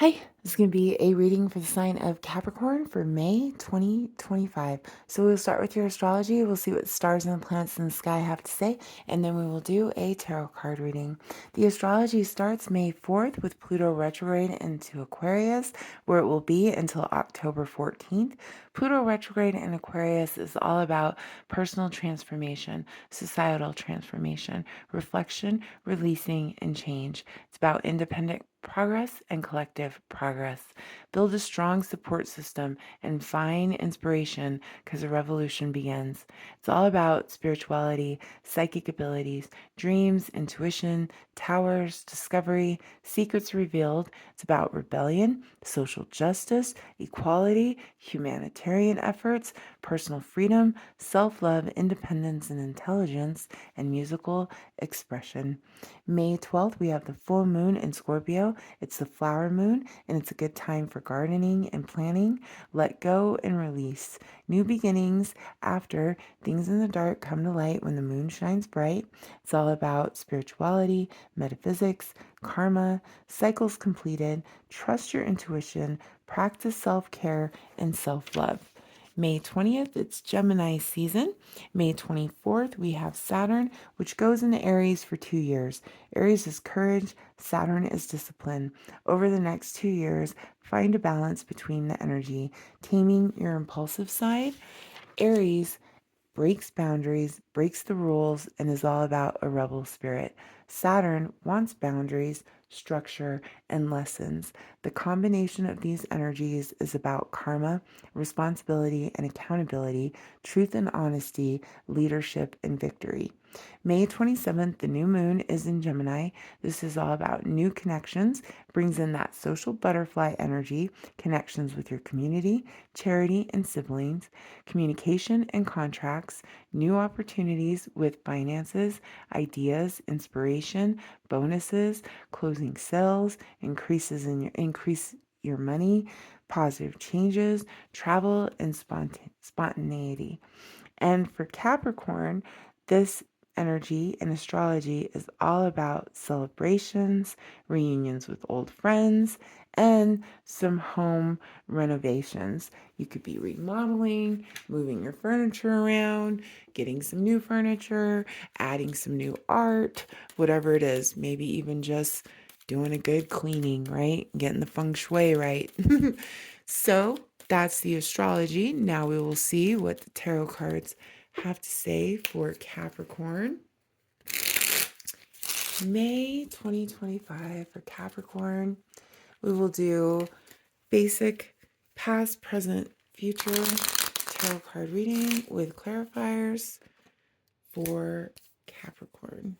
Hi, this is going to be a reading for the sign of Capricorn for May 2025. So we'll start with your astrology. We'll see what the stars and the planets in the sky have to say, and then we will do a tarot card reading. The astrology starts May 4th with Pluto retrograde into Aquarius, where it will be until October 14th. Pluto retrograde in Aquarius is all about personal transformation, societal transformation, reflection, releasing, and change. It's about independent progress and collective progress. Build a strong support system and find inspiration because a revolution begins. It's all about spirituality, psychic abilities, dreams, intuition, towers, discovery, secrets revealed. It's about rebellion, social justice, equality, humanitarian efforts, personal freedom, self love, independence, and intelligence, and musical expression. May 12th, we have the full moon in Scorpio. It's the flower moon, and it's a good time for gardening and planning. Let go and release. New beginnings after things in the dark come to light when the moon shines bright. It's all about spirituality, metaphysics, karma, cycles completed. Trust your intuition, practice self care, and self love. May 20th, it's Gemini season. May 24th, we have Saturn, which goes into Aries for 2 years. Aries is courage, Saturn is discipline. Over the next 2 years, find a balance between the energy, taming your impulsive side. Aries breaks boundaries, breaks the rules, and is all about a rebel spirit. Saturn wants boundaries, structure, and lessons. The combination of these energies is about karma, responsibility and accountability, truth and honesty, leadership and victory. May 27th, the new moon is in Gemini. This is all about new connections, brings in that social butterfly energy, connections with your community, charity, and siblings, communication and contracts, new opportunities with finances, ideas, inspiration, bonuses, closing sales, increase your money, positive changes, travel, and spontaneity. And for Capricorn, this energy in astrology is all about celebrations, reunions with old friends, and some home renovations. You could be remodeling, moving your furniture around, getting some new furniture, adding some new art, whatever it is. Maybe even just doing a good cleaning, right? Getting the feng shui right. So that's the astrology. Now we will see what the tarot cards have to say for Capricorn. May 2025 for Capricorn. We will do basic past, present, future tarot card reading with clarifiers for Capricorn.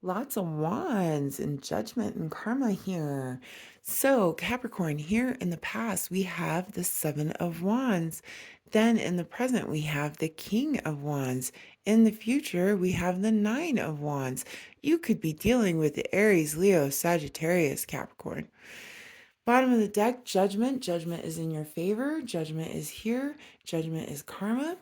Lots of wands and judgment and karma here. So, Capricorn, here in the past, we have the Seven of Wands. Then in the present, we have the King of Wands. In the future, we have the Nine of Wands. You could be dealing with the Aries, Leo, Sagittarius, Capricorn. Bottom of the deck, judgment. Judgment is in your favor. Judgment is here. Judgment is karma.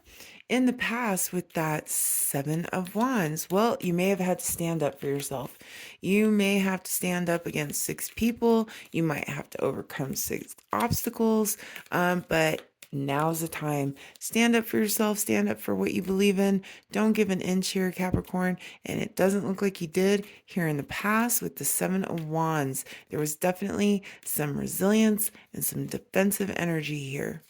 In the past, with that Seven of Wands, well, you may have had to stand up for yourself. You may have to stand up against 6 people. You might have to overcome 6 obstacles. But now's the time. Stand up for yourself. Stand up for what you believe in. Don't give an inch here, Capricorn. And it doesn't look like you did here in the past with the Seven of Wands. There was definitely some resilience and some defensive energy here.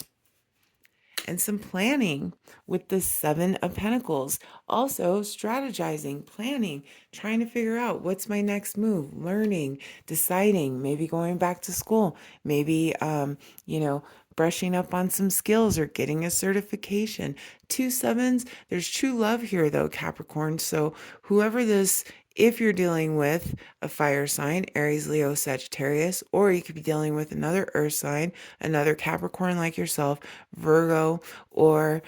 And some planning with the Seven of Pentacles. Also, strategizing, planning, trying to figure out what's my next move, learning, deciding, maybe going back to school, maybe, brushing up on some skills or getting a certification. 2 sevens, there's true love here though, Capricorn. So, whoever this, if you're dealing with a fire sign, Aries, Leo, Sagittarius, or you could be dealing with another earth sign, another Capricorn like yourself, Virgo, or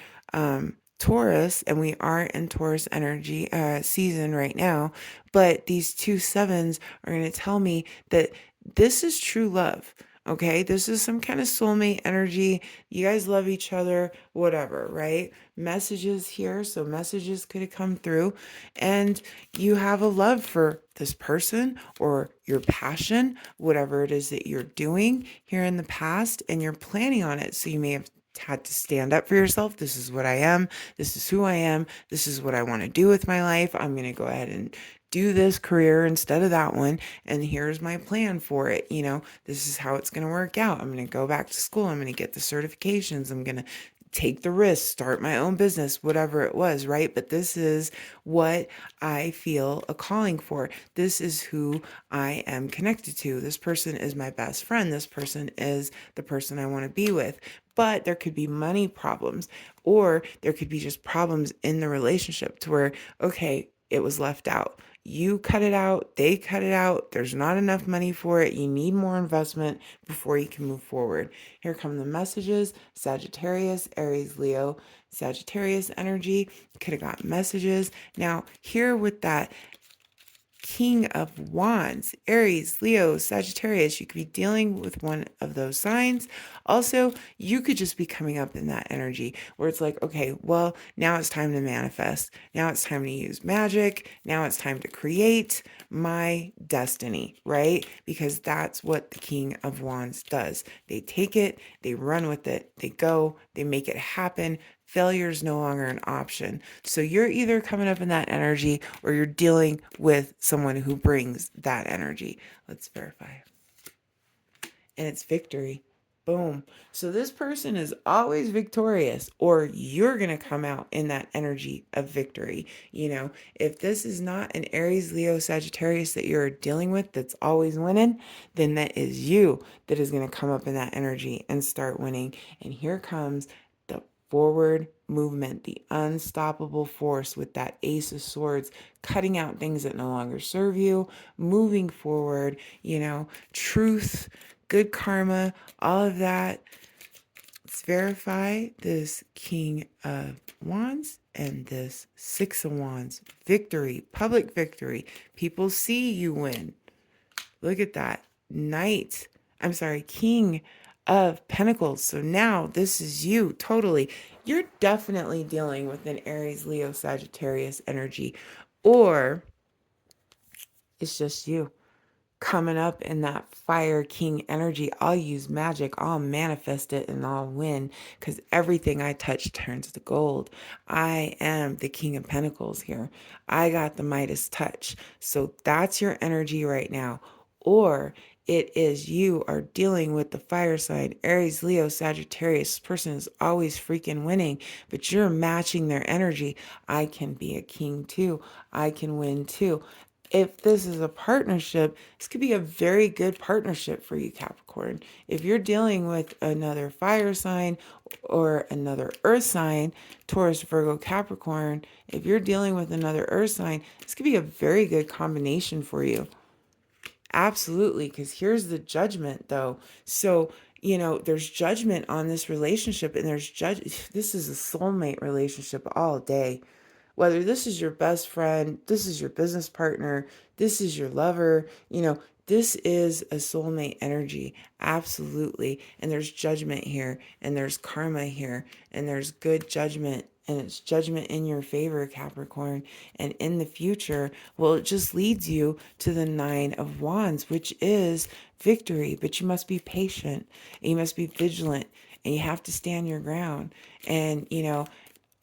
Taurus, and we are in Taurus energy season right now, but these 2 sevens are going to tell me that this is true love. Okay, this is some kind of soulmate energy. You guys love each other, whatever, right? Messages here, so messages could have come through, and you have a love for this person or your passion, whatever it is that you're doing here in the past, and you're planning on it. So you may have had to stand up for yourself. This is what I am. This is who I am. This is what I want to do with my life. I'm going to go ahead and do this career instead of that one. And here's my plan for it. This is how it's going to work out. I'm going to go back to school. I'm going to get the certifications. I'm going to take the risk, start my own business, whatever it was, right? But this is what I feel a calling for. This is who I am connected to. This person is my best friend. This person is the person I want to be with. But there could be money problems, or there could be just problems in the relationship to where, okay, it was left out. You cut it out, they cut it out, there's not enough money for it, you need more investment before you can move forward. Here come the messages: Sagittarius, Aries, Leo, Sagittarius energy. Could have got messages. Now, here with that King of Wands, Aries, Leo, Sagittarius, you could be dealing with one of those signs. Also, you could just be coming up in that energy where it's like, okay, well, now it's time to manifest. Now it's time to use magic. Now it's time to create my destiny, right? Because that's what the King of Wands does. They take it, they run with it, they go, they make it happen. Failure is no longer an option. So you're either coming up in that energy or you're dealing with someone who brings that energy. Let's verify. And it's victory. Boom. So this person is always victorious, or you're going to come out in that energy of victory. If this is not an Aries, Leo, Sagittarius that you're dealing with that's always winning, then that is you that is going to come up in that energy and start winning. And here comes the forward movement, the unstoppable force with that Ace of Swords, cutting out things that no longer serve you, moving forward, truth, good karma, all of that. Let's verify this King of Wands and this Six of Wands. Victory, public victory. People see you win. Look at that. King of Pentacles. So now this is you totally. You're definitely dealing with an Aries, Leo, Sagittarius energy, or it's just you coming up in that fire king energy. I'll use magic, I'll manifest it, and I'll win because everything I touch turns to gold. I am the King of Pentacles here. I got the Midas touch. So that's your energy right now. Or it is you are dealing with the fire sign, Aries, Leo, Sagittarius. This person is always freaking winning, but you're matching their energy. I can be a king too. I can win too. If this is a partnership, this could be a very good partnership for you, Capricorn. If you're dealing with another fire sign or another earth sign, Taurus, Virgo, Capricorn, if you're dealing with another earth sign, this could be a very good combination for you. Absolutely, because here's the judgment, though. So, there's judgment on this relationship, and this is a soulmate relationship all day. Whether this is your best friend, this is your business partner, this is your lover, this is a soulmate energy. Absolutely. And there's judgment here, and there's karma here, and there's good judgment. And it's judgment in your favor, Capricorn. And in the future, well, it just leads you to the Nine of Wands, which is victory. But you must be patient, and you must be vigilant, and you have to stand your ground. And,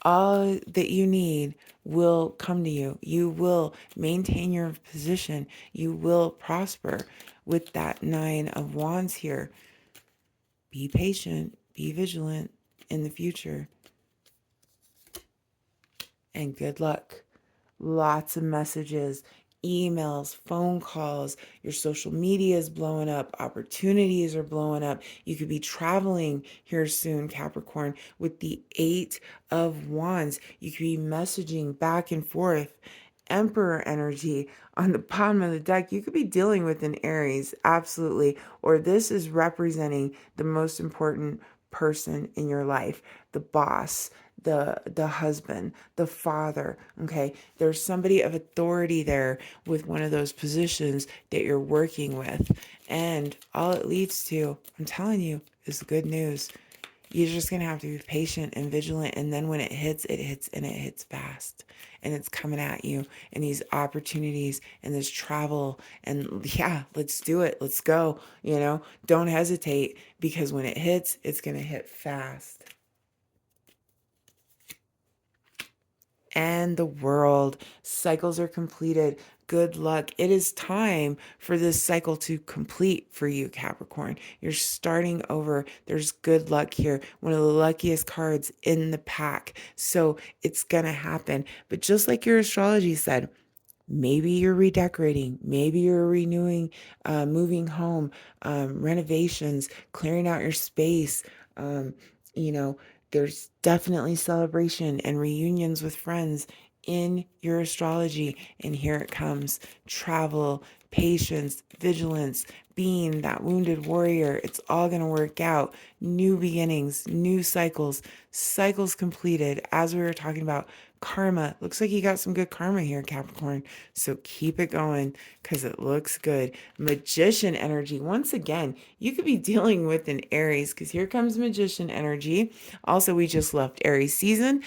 all that you need will come to you. You will maintain your position. You will prosper with that Nine of Wands here. Be patient, be vigilant in the future, and good luck. Lots of messages, emails, phone calls. Your social media is blowing up. Opportunities are blowing up. You could be traveling here soon, Capricorn, with the Eight of Wands. You could be messaging back and forth. Emperor energy on the bottom of the deck. You could be dealing with an Aries, absolutely. Or this is representing the most important person in your life, the boss, the husband, the father, okay? There's somebody of authority there with one of those positions that you're working with. And all it leads to, I'm telling you, is good news. You're just going to have to be patient and vigilant. And then when it hits and it hits fast. And it's coming at you, and these opportunities and this travel. And yeah, let's do it. Let's go. Don't hesitate, because when it hits, it's going to hit fast. And the world. Cycles are completed. Good luck. It is time for this cycle to complete for you, Capricorn. You're starting over. There's good luck here. One of the luckiest cards in the pack. So it's going to happen. But just like your astrology said, maybe you're redecorating, maybe you're renewing, moving home, renovations, clearing out your space. Um, you know, there's definitely celebration and reunions with friends in your astrology. And here it comes: travel, patience, vigilance, being that wounded warrior. It's all going to work out. New beginnings, new cycles, cycles completed. As we were talking about, karma. Looks like you got some good karma here, Capricorn. So keep it going, because it looks good. Magician energy. Once again, you could be dealing with an Aries, because here comes magician energy. Also, we just left Aries season.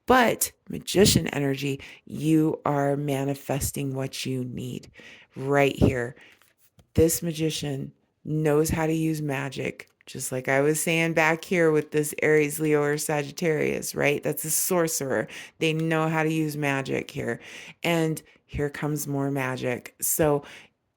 But magician energy, you are manifesting what you need right here. This magician knows how to use magic, just like I was saying back here with this Aries, Leo, or Sagittarius, right? That's a sorcerer. They know how to use magic here. And here comes more magic. So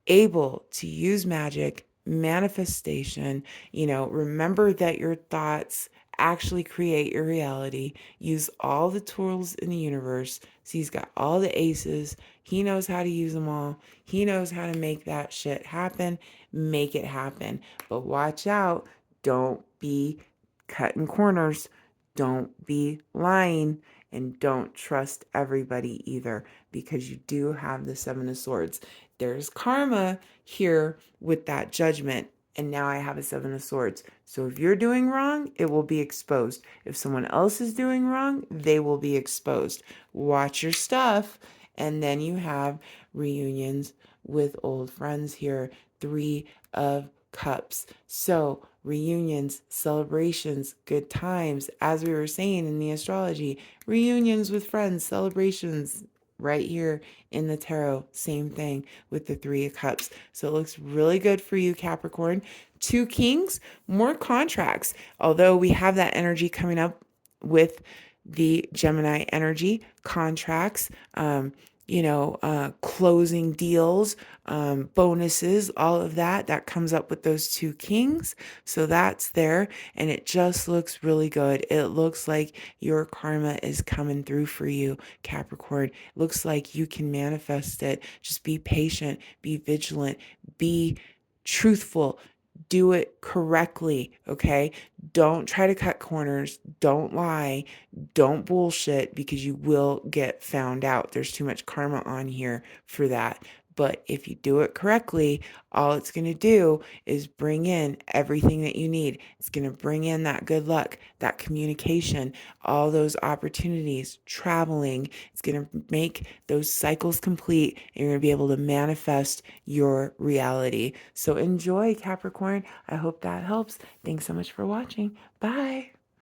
able to use magic, manifestation, remember that your thoughts actually create your reality. Use all the tools in the universe. So he's got all the aces. He knows how to use them all. He knows how to make that shit happen. Make it happen. But watch out. Don't be cutting corners. Don't be lying. And don't trust everybody either, because you do have the Seven of Swords. There's karma here with that judgment. And now I have a Seven of Swords. So if you're doing wrong, it will be exposed. If someone else is doing wrong, they will be exposed. Watch your stuff. And then you have reunions with old friends here. Three of Cups. So reunions, celebrations, good times. As we were saying in the astrology, reunions with friends, celebrations, right here in the tarot, same thing with the Three of Cups. So it looks really good for you, Capricorn. Two Kings, more contracts. Although we have that energy coming up with the Gemini energy, contracts, closing deals, bonuses, all of that comes up with those two kings. So that's there. And it just looks really good. It looks like your karma is coming through for you, Capricorn. It looks like you can manifest it. Just be patient, be vigilant, be truthful. Do it correctly, okay? Don't try to cut corners. Don't lie. Don't bullshit, because you will get found out. There's too much karma on here for that. But if you do it correctly, all it's going to do is bring in everything that you need. It's going to bring in that good luck, that communication, all those opportunities, traveling. It's going to make those cycles complete, and you're going to be able to manifest your reality. So enjoy, Capricorn. I hope that helps. Thanks so much for watching. Bye.